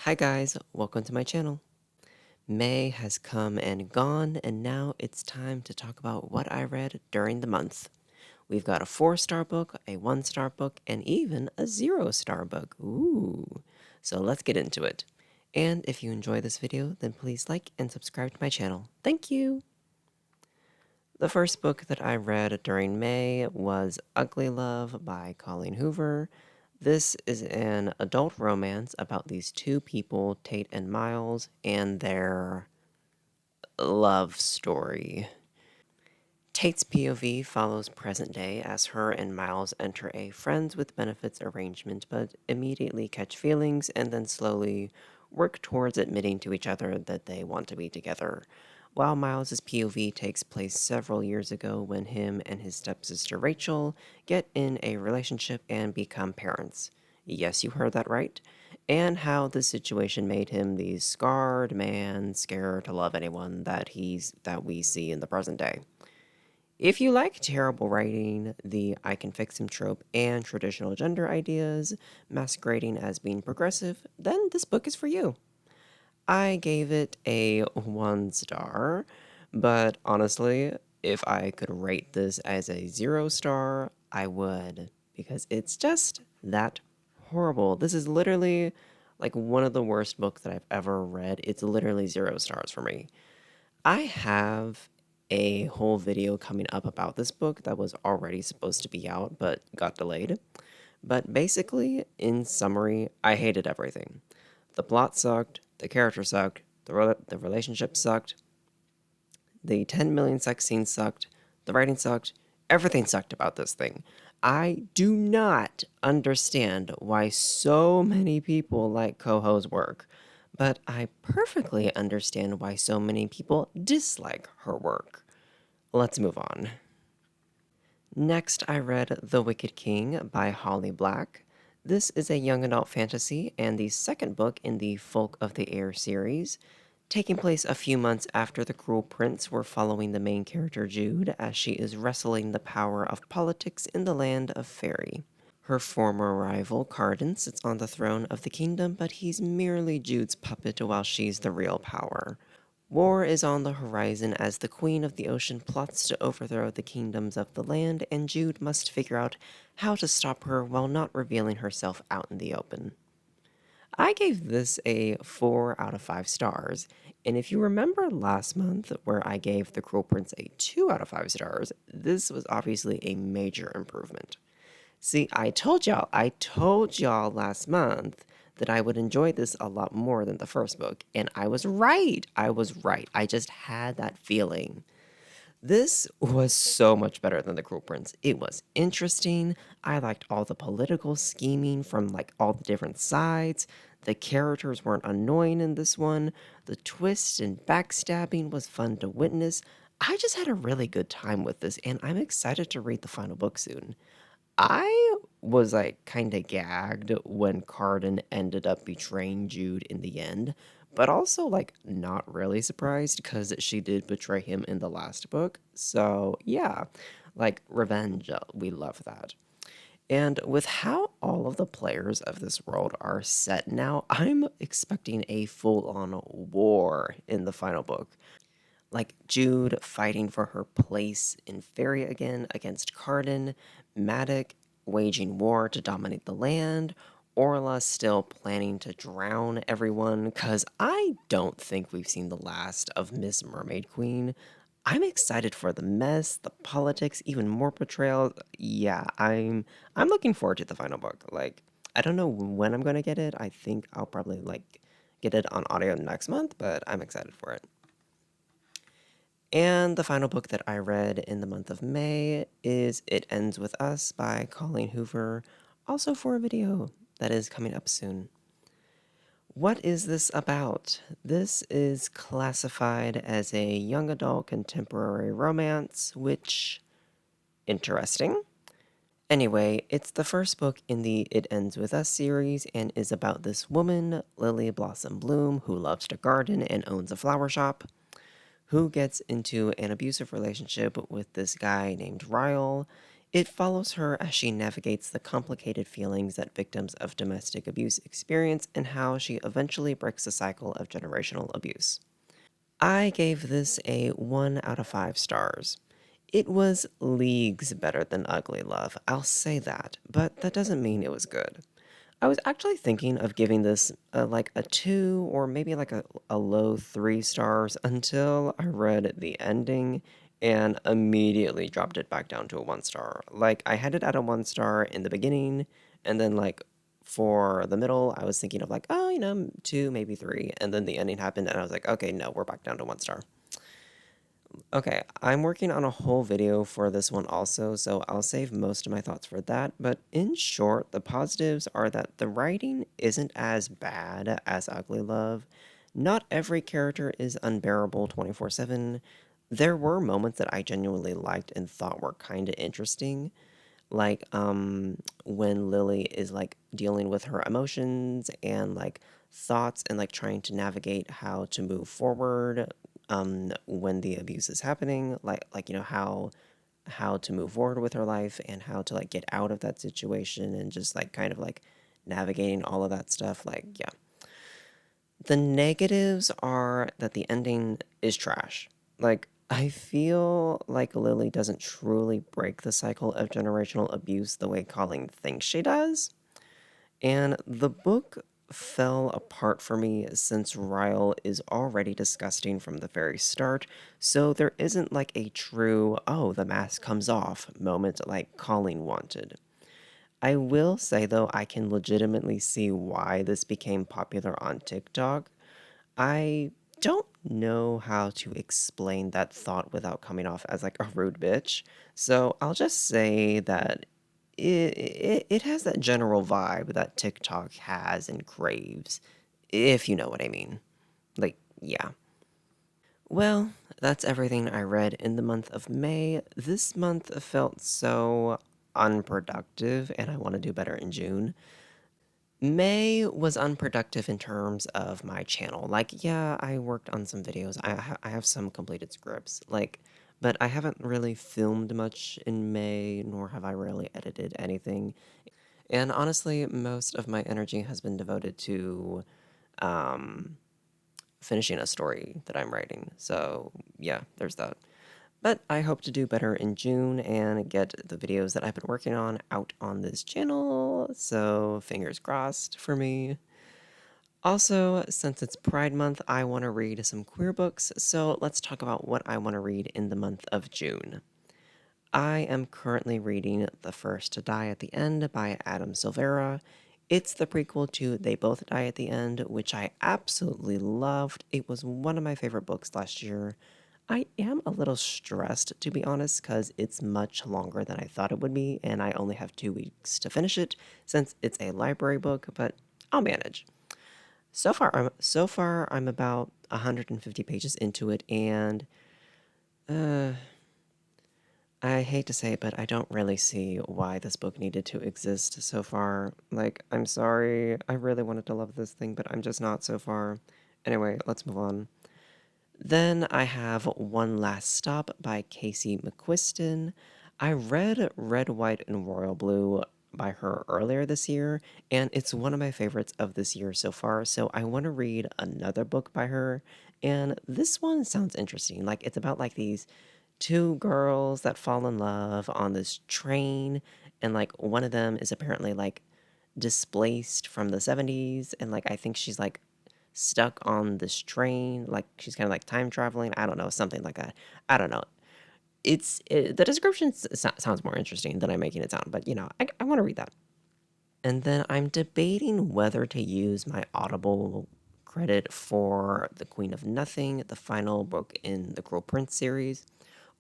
Hi guys, welcome to my channel. May has come and gone, and now it's time to talk about what I read during the month. We've got a 4-star book, a 1-star book, and even a 0-star book. Ooh. So let's get into it. And if you enjoy this video, then please like and subscribe to my channel. Thank you! The first book that I read during May was Ugly Love by Colleen Hoover. This is an adult romance about these two people, Tate and Miles, and their love story. Tate's POV follows present day as her and Miles enter a friends with benefits arrangement, but immediately catch feelings and then slowly work towards admitting to each other that they want to be together. While Miles's POV takes place several years ago when him and his stepsister Rachel get in a relationship and become parents. Yes, you heard that right. And how the situation made him the scarred man, scared to love anyone that we see in the present day. If you like terrible writing, the I can fix him trope, and traditional gender ideas masquerading as being progressive, then this book is for you. I gave it a 1-star, but honestly, if I could rate this as a 0-star, I would, because it's just that horrible. This is literally like one of the worst books that I've ever read. It's literally 0 stars for me. I have a whole video coming up about this book that was already supposed to be out but got delayed. But basically, in summary, I hated everything. The plot sucked, the character sucked, the relationship sucked, the 10 million sex scenes sucked, the writing sucked, everything sucked about this thing. I do not understand why so many people like Coho's work, but I perfectly understand why so many people dislike her work. Let's move on. Next, I read The Wicked King by Holly Black. This is a young adult fantasy and the second book in the Folk of the Air series. Taking place a few months after the Cruel Prince, we're following the main character Jude as she is wrestling the power of politics in the land of Fairy. Her former rival, Cardan, sits on the throne of the kingdom, but he's merely Jude's puppet while she's the real power. War is on the horizon as the Queen of the Ocean plots to overthrow the kingdoms of the land, and Jude must figure out how to stop her while not revealing herself out in the open. I gave this a 4 out of 5 stars, and if you remember last month where I gave The Cruel Prince a 2 out of 5 stars, this was obviously a major improvement. See, I told y'all last month that I would enjoy this a lot more than the first book, and I was right. I just had that feeling. This was so much better than The Cruel Prince. It was interesting. I liked all the political scheming from like all the different sides. The characters weren't annoying in this one. The twist and backstabbing was fun to witness. I just had a really good time with this, and I'm excited to read the final book soon. I was like kind of gagged when Cardan ended up betraying Jude in the end, but also like not really surprised because she did betray him in the last book. So, yeah, like revenge, we love that. And with how all of the players of this world are set now, I'm expecting a full on war in the final book. Like Jude fighting for her place in Fairy again against Cardan, Madoc waging war to dominate the land, Orla still planning to drown everyone, because I don't think we've seen the last of Miss Mermaid Queen. I'm excited for the mess, the politics, even more betrayal. Yeah, I'm looking forward to the final book. Like, I don't know when I'm gonna get it. I think I'll probably like get it on audio next month, but I'm excited for it. And the final book that I read in the month of May is It Ends With Us by Colleen Hoover, also for a video that is coming up soon. What is this about? This is classified as a young adult contemporary romance, which, interesting. Anyway, it's the first book in the It Ends With Us series and is about this woman, Lily Blossom Bloom, who loves to garden and owns a flower shop, who gets into an abusive relationship with this guy named Ryle, It follows her as she navigates the complicated feelings that victims of domestic abuse experience and how she eventually breaks the cycle of generational abuse. I gave this a 1 out of 5 stars. It was leagues better than Ugly Love, I'll say that, but that doesn't mean it was good. I was actually thinking of giving this like a 2 or maybe like a low 3 stars until I read the ending and immediately dropped it back down to a 1 star. Like I had it at a 1 star in the beginning, and then like for the middle, I was thinking of like, oh, 2, maybe 3, and then the ending happened and I was like, okay, no, we're back down to 1 star. Okay, I'm working on a whole video for this one also, so I'll save most of my thoughts for that. But in short, the positives are that the writing isn't as bad as Ugly Love. Not every character is unbearable 24/7. There were moments that I genuinely liked and thought were kind of interesting, like when Lily is like dealing with her emotions and like thoughts and like trying to navigate how to move forward when the abuse is happening, how to move forward with her life and how to like get out of that situation and just like kind of like navigating all of that stuff. Like, yeah, the negatives are that the ending is trash. Like, I feel like Lily doesn't truly break the cycle of generational abuse the way Colleen thinks she does. And the book fell apart for me since Ryle is already disgusting from the very start, so there isn't like a true, oh, the mask comes off moment like Colleen wanted. I will say though, I can legitimately see why this became popular on TikTok. I don't know how to explain that thought without coming off as like a rude bitch. So I'll just say that it has that general vibe that TikTok has and craves, if you know what I mean. Like, yeah. Well, that's everything I read in the month of May. This month felt so unproductive, and I want to do better in June. May was unproductive in terms of my channel. Like, yeah, I worked on some videos. I have some completed scripts. Like, but I haven't really filmed much in May, nor have I really edited anything. And honestly, most of my energy has been devoted to um, finishing a story that I'm writing. So, yeah, there's that. But I hope to do better in June and get the videos that I've been working on out on this channel. So, fingers crossed for me. Also, since it's Pride Month, I want to read some queer books, so let's talk about what I want to read in the month of June. I am currently reading The First to Die at the End by Adam Silvera. It's the prequel to They Both Die at the End, which I absolutely loved. It was one of my favorite books last year. I am a little stressed, to be honest, because it's much longer than I thought it would be, and I only have 2 weeks to finish it since it's a library book, but I'll manage. So far I'm about 150 pages into it, and uh, I hate to say it, but I don't really see why this book needed to exist so far. Like, I'm sorry, I really wanted to love this thing, but I'm just not so far. Anyway, let's move on. Then I have One Last Stop by Casey McQuiston. I read Red, White, and Royal Blue by her earlier this year, and it's one of my favorites of this year so far, so I want to read another book by her. And this one sounds interesting. Like, it's about like these 2 girls that fall in love on this train, and like one of them is apparently like displaced from the 70s, and like I think she's like stuck on this train, like she's kind of like time traveling. I don't know, something like that. I don't know. The description sounds more interesting than I'm making it sound, but I want to read that. And then I'm debating whether to use my Audible credit for The Queen of Nothing, the final book in the Cruel Prince series,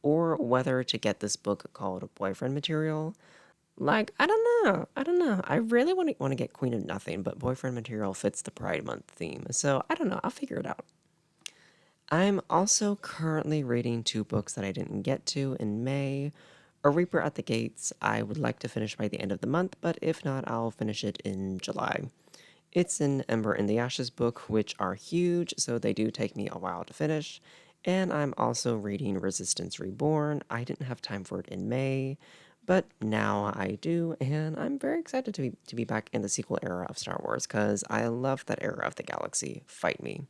or whether to get this book called Boyfriend Material. Like, I don't know. I don't know. I really want to get Queen of Nothing, but Boyfriend Material fits the Pride Month theme. So I don't know. I'll figure it out. I'm also currently reading 2 books that I didn't get to in May. A Reaper at the Gates, I would like to finish by the end of the month, but if not, I'll finish it in July. It's an Ember in the Ashes book, which are huge, so they do take me a while to finish. And I'm also reading Resistance Reborn. I didn't have time for it in May, But now I do, and I'm very excited to be back in the sequel era of Star Wars because I love that era of the galaxy. Fight me.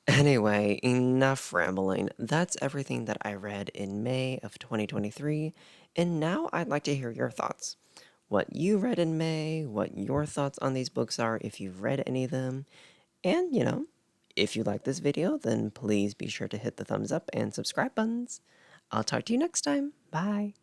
Anyway, enough rambling. That's everything that I read in May of 2023, and now I'd like to hear your thoughts. What you read in May, what your thoughts on these books are, if you've read any of them, and if you like this video, then please be sure to hit the thumbs up and subscribe buttons. I'll talk to you next time. Bye.